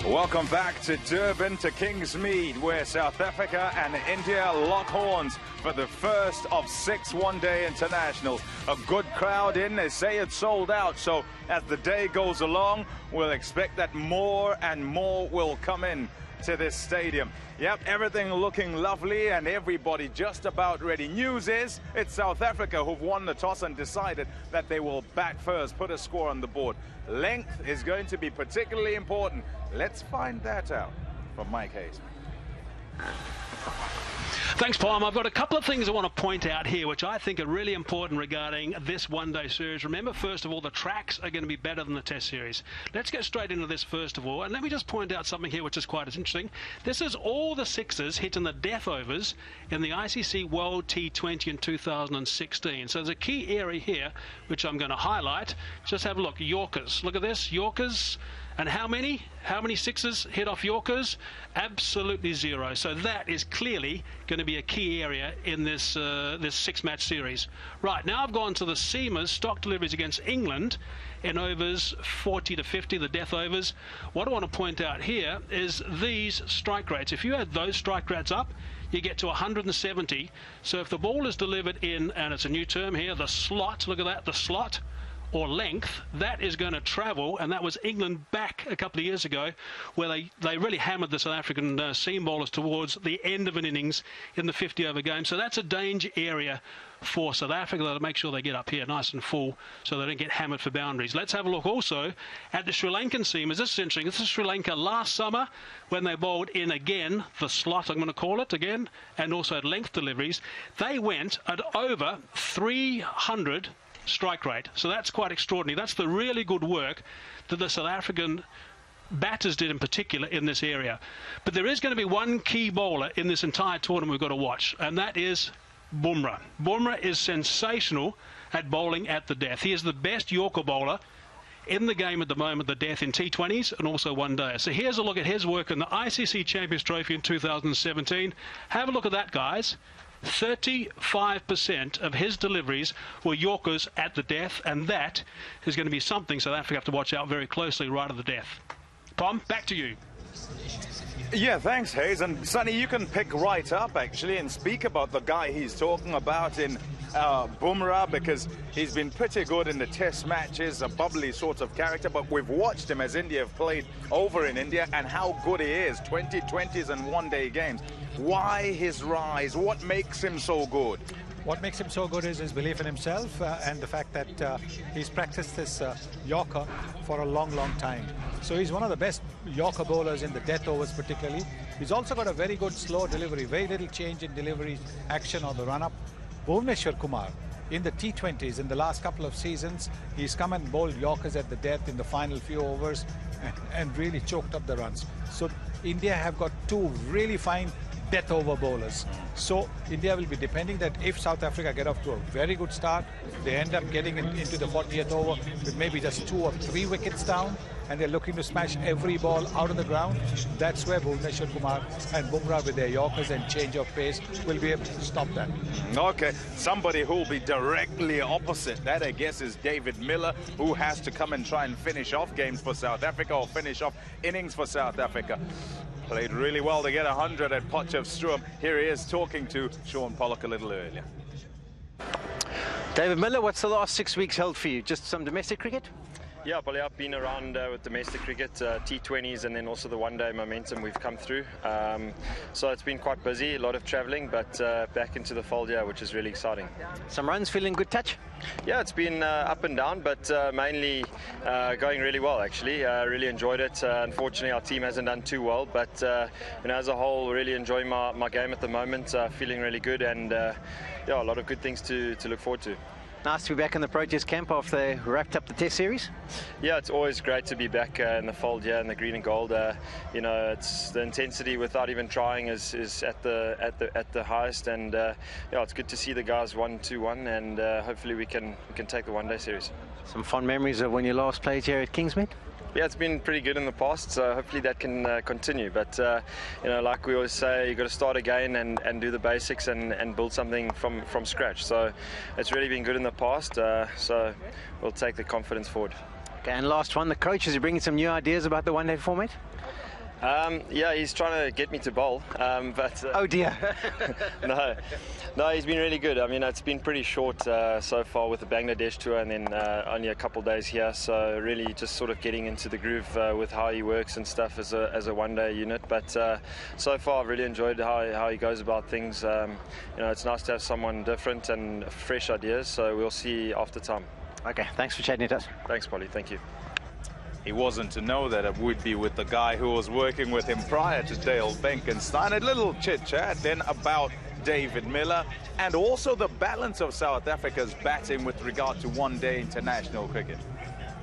Welcome back to Durban, to Kingsmead, where South Africa and India lock horns for the first of 6 one-day internationals. A good crowd in. They say it's sold out, so as the day goes along, we'll expect that more and more will come in to this stadium. Yep, everything looking lovely and everybody just about ready. News is it's South Africa who've won the toss and decided that they will bat first, put a score on the board. Length is going to be particularly important. Let's find that out from Mike Hayes. Thanks, Palm. I've got a couple of things I want to point out here, which I think are really important regarding this one-day series. Remember, first of all, the tracks are going to be better than the Test series. Let's get straight into this first of all, and let me just point out something here which is quite as interesting. This is all the sixes hit in the death overs in the ICC World T20 in 2016. So there's a key area here which I'm going to highlight. Just have a look. Yorkers. Look at this. Yorkers. And how many sixes hit off Yorkers? Absolutely zero. So that is clearly going to be a key area in this this 6-match series. Right, now I've gone to the seamers, stock deliveries against England in overs 40 to 50, the death overs. What I want to point out here is these strike rates. If you add those strike rates up, you get to 170. So if the ball is delivered in, and it's a new term here, the slot, look at that, the slot, or length, that is going to travel, and that was England back a couple of years ago, where they really hammered the South African seam bowlers towards the end of an innings in the 50-over game. So that's a danger area for South Africa. They'll make sure they get up here nice and full so they don't get hammered for boundaries. Let's have a look also at the Sri Lankan seamers. This is interesting. This is Sri Lanka last summer when they bowled in again, the slot, I'm going to call it again, and also at length deliveries. They went at over 300 strike rate. So that's quite extraordinary. That's the really good work that the South African batters did in particular in this area. But there is going to be one key bowler in this entire tournament we've got to watch, and that is Bumrah. Bumrah is sensational at bowling at the death. He is the best Yorker bowler in the game at the moment, the death in T20s and also one day. So here's a look at his work in the ICC Champions Trophy in 2017. Have a look at that, guys. 35% of his deliveries were Yorkers at the death, and that is going to be something South Africa have to watch out very closely right at the death. Pom, back to you. Yeah, thanks, Hayes. And Sonny, you can pick right up, actually, and speak about the guy he's talking about in Bumrah, because he's been pretty good in the Test matches, a bubbly sort of character, but we've watched him as India have played over in India and how good he is, 2020s and one-day games. Why his rise? What makes him so good? What makes him so good is his belief in himself and the fact that he's practiced this Yorker for a long, long time. So he's one of the best Yorker bowlers in the death overs particularly. He's also got a very good slow delivery, very little change in delivery action or the run-up. Bhuvneshwar Kumar, in the T20s, in the last couple of seasons, he's come and bowled Yorkers at the death in the final few overs and really choked up the runs. So India have got two really fine death over bowlers. So India will be depending that if South Africa get off to a very good start, they end up getting into the 40th over with maybe just 2 or 3 wickets down, and they're looking to smash every ball out of the ground. That's where Bhuvneshwar Kumar and Bumrah with their Yorkers and change of pace will be able to stop that. Okay, somebody who will be directly opposite that, I guess, is David Miller, who has to come and try and finish off games for South Africa or finish off innings for South Africa. Played really well to get 100 at Potchefstroom. Here he is talking to Sean Pollock a little earlier. David Miller, what's the last 6 weeks held for you? Just some domestic cricket? Yeah, Polly, I've been around with domestic cricket, T20s, and then also the one-day momentum we've come through. So it's been quite busy, a lot of travelling, but back into the fold here, which is really exciting. Some runs, feeling good touch? Yeah, it's been up and down, but mainly going really well, actually. Really enjoyed it. Unfortunately, our team hasn't done too well, but you know, as a whole, really enjoying my game at the moment, feeling really good, and yeah, a lot of good things to look forward to. Nice to be back in the Proteas camp after they wrapped up the Test series. Yeah, it's always great to be back in the fold here in the green and gold. You know, it's the intensity without even trying is at the highest, and yeah, it's good to see the guys 1-2-1, and hopefully we can take the one-day series. Some fond memories of when you last played here at Kingsmead? Yeah, it's been pretty good in the past, so hopefully that can continue. But you know, like we always say, you've got to start again and do the basics and build something from scratch. So it's really been good in the past, so we'll take the confidence forward. Okay, and last one, the coach, is he bringing some new ideas about the one-day format? Yeah, he's trying to get me to bowl, but Oh dear. no, he's been really good. I mean, it's been pretty short so far with the Bangladesh tour, and then only a couple of days here. So really, just sort of getting into the groove with how he works and stuff as a one-day unit. But so far, I've really enjoyed how he goes about things. It's nice to have someone different and fresh ideas. So we'll see after time. Okay, thanks for chatting to us. Thanks, Polly. Thank you. He wasn't to know that it would be with the guy who was working with him prior to Dale Benkenstein. A little chit-chat then about David Miller and also the balance of South Africa's batting with regard to one-day international cricket.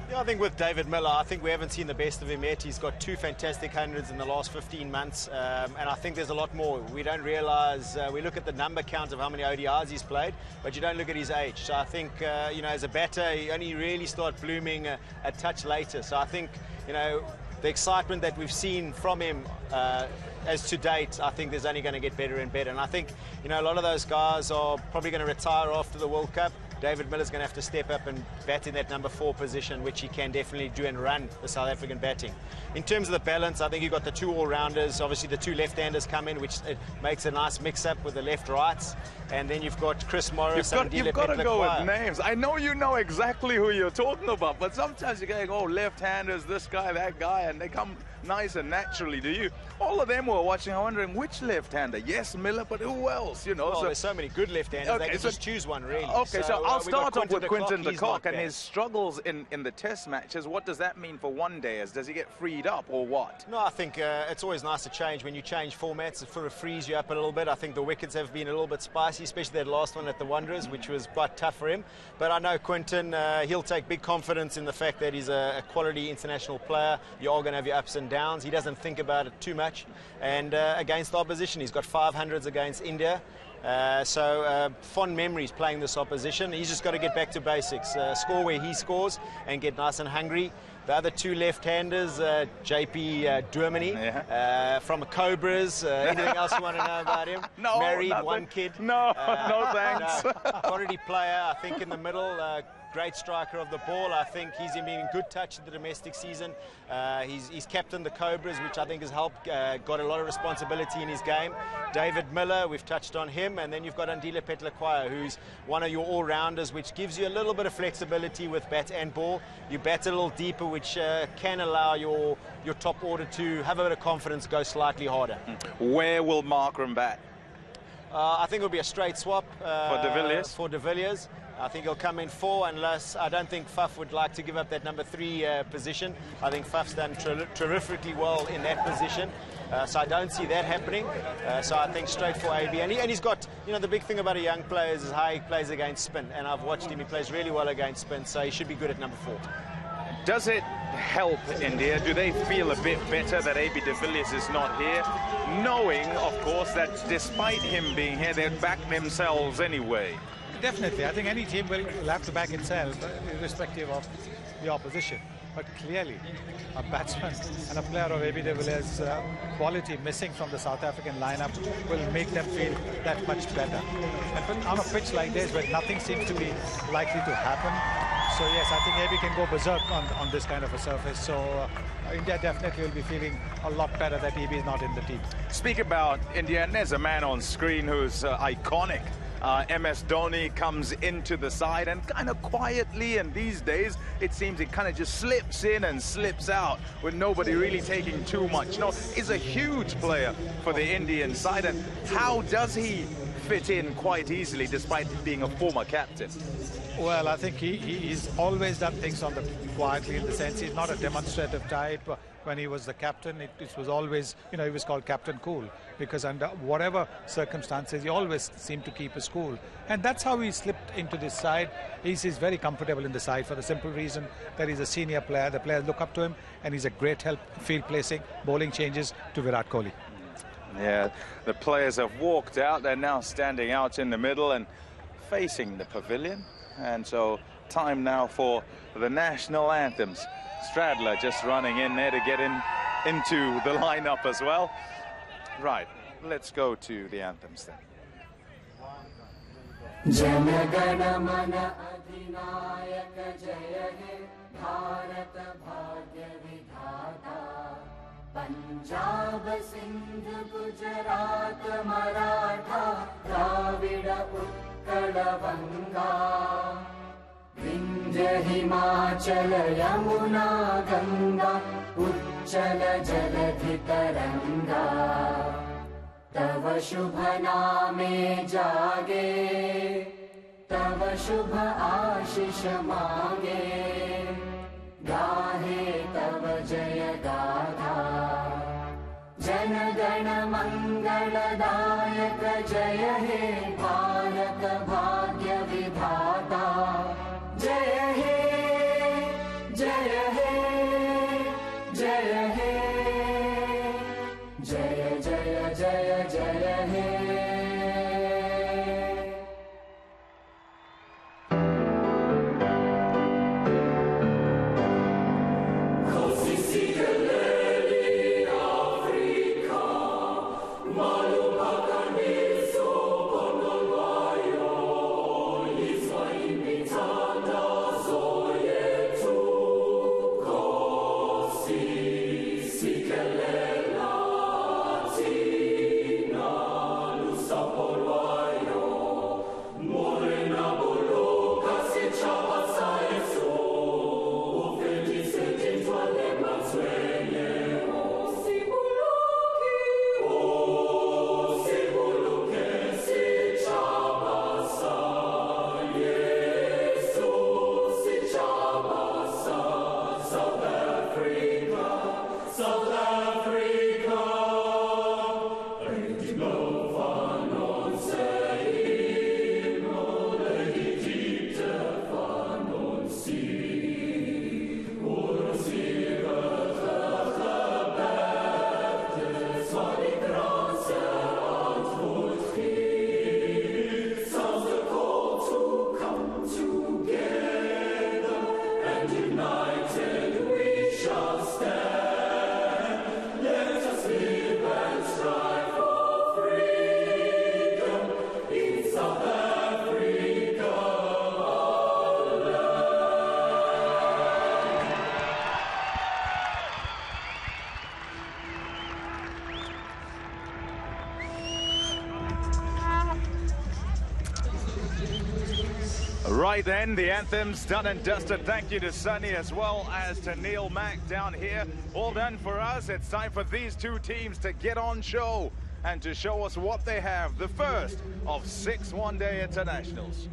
Yeah, I think with David Miller, I think we haven't seen the best of him yet. He's got 2 fantastic hundreds in the last 15 months, and I think there's a lot more. We don't realise, we look at the number count of how many ODIs he's played, but you don't look at his age. So I think, as a batter, he only really started blooming a touch later. So I think, the excitement that we've seen from him as to date, I think there's only going to get better and better. And I think, a lot of those guys are probably going to retire after the World Cup. David Miller's going to have to step up and bat in that number 4 position, which he can definitely do and run the South African batting. In terms of the balance, I think you've got the 2 all-rounders. Obviously, the 2 left-handers come in, which makes a nice mix-up with the left-rights. And then you've got Chris Morris and You've got to go with names. I know you know exactly who you're talking about, but sometimes you're going, oh, left-handers, this guy, that guy, and they come nice and naturally to you. All of them were watching, wondering which left-hander. Yes, Miller, but who else? Well, there's so many good left-handers. Okay, they can just choose one, really. Okay, so I'll start off with Quinton De Kock and bad. his struggles in the test matches. What does that mean for one-dayers? Does he get freed up or what? No, I think it's always nice to change. When you change formats, it sort of frees you up a little bit. I think the wickets have been a little bit spicy, especially that last one at the Wanderers, which was quite tough for him. But I know Quinton, he'll take big confidence in the fact that he's a quality international player. You are going to have your ups and downs. He doesn't think about it too much. And against the opposition, he's got 500s against India. So fond memories playing this opposition. He's just got to get back to basics, score where he scores and get nice and hungry. The other 2 left-handers, JP Durmani from Cobras. Anything else you want to know about him? No, married, nothing. 1 kid. No, no thanks. Quality player, I think, in the middle. Great striker of the ball. I think he's been in good touch in the domestic season. He's captained the Cobras, which I think has helped, got a lot of responsibility in his game. David Miller, we've touched on him. And then you've got Andile Petlakwaya, who's one of your all-rounders, which gives you a little bit of flexibility with bat and ball. You bat a little deeper, which can allow your top order to have a bit of confidence, go slightly harder. Where will Markram bat? I think it'll be a straight swap For De Villiers? I think he'll come in 4, unless I don't think Faf would like to give up that number 3 position. I think Faf's done terrifically well in that position. So I don't see that happening. So I think straight for AB. And he's got, the big thing about a young player is how he plays against spin. And I've watched him, he plays really well against spin. So he should be good at number 4. Does it help India? Do they feel a bit better that AB de Villiers is not here? Knowing, of course, that despite him being here, they'd back themselves anyway. Definitely. I think any team will have to back itself, irrespective of the opposition. But clearly, a batsman and a player of AB de Villiers' quality missing from the South African lineup will make them feel that much better. And on a pitch like this, where nothing seems to be likely to happen, so yes, I think AB can go berserk on this kind of a surface. So India definitely will be feeling a lot better that AB is not in the team. Speak about India, and there's a man on screen who's iconic. MS Dhoni comes into the side and kind of quietly, and these days it seems it kind of just slips in and slips out with nobody really taking too much. No, he's a huge player for the Indian side, and how does he fit in quite easily despite being a former captain? Well, I think he's always done things on the quietly, in the sense he's not a demonstrative type. When he was the captain, it was always, he was called Captain Cool, because under whatever circumstances, he always seemed to keep his cool. And that's how he slipped into this side. He's very comfortable in the side for the simple reason that he's a senior player. The players look up to him, and he's a great help field placing, bowling changes to Virat Kohli. Yeah, the players have walked out. They're now standing out in the middle and facing the pavilion. And so time now for the national anthems. Stradler just running in there to get into the lineup as well. Right, let's go to the anthems then. Punjab Sindh Gujarat Maratha Dravid Utkal बंगा विंध्य हिमाचल यमुना गंगा उच्चल जलधि तरंगा तव शुभ नामे जागे तव शुभ आशीष मांगे गाहे तव जय गाथा जन गण मंगलदायक जय हे भारत भाग्य विधाता जय हे जय हे जय हे जय जय जय जय हे Right then, the anthem's done and dusted. Thank you to Sunny as well as to Neil Mack down here. All done for us. It's time for these two teams to get on show and to show us what they have. The first of 6 one-day internationals.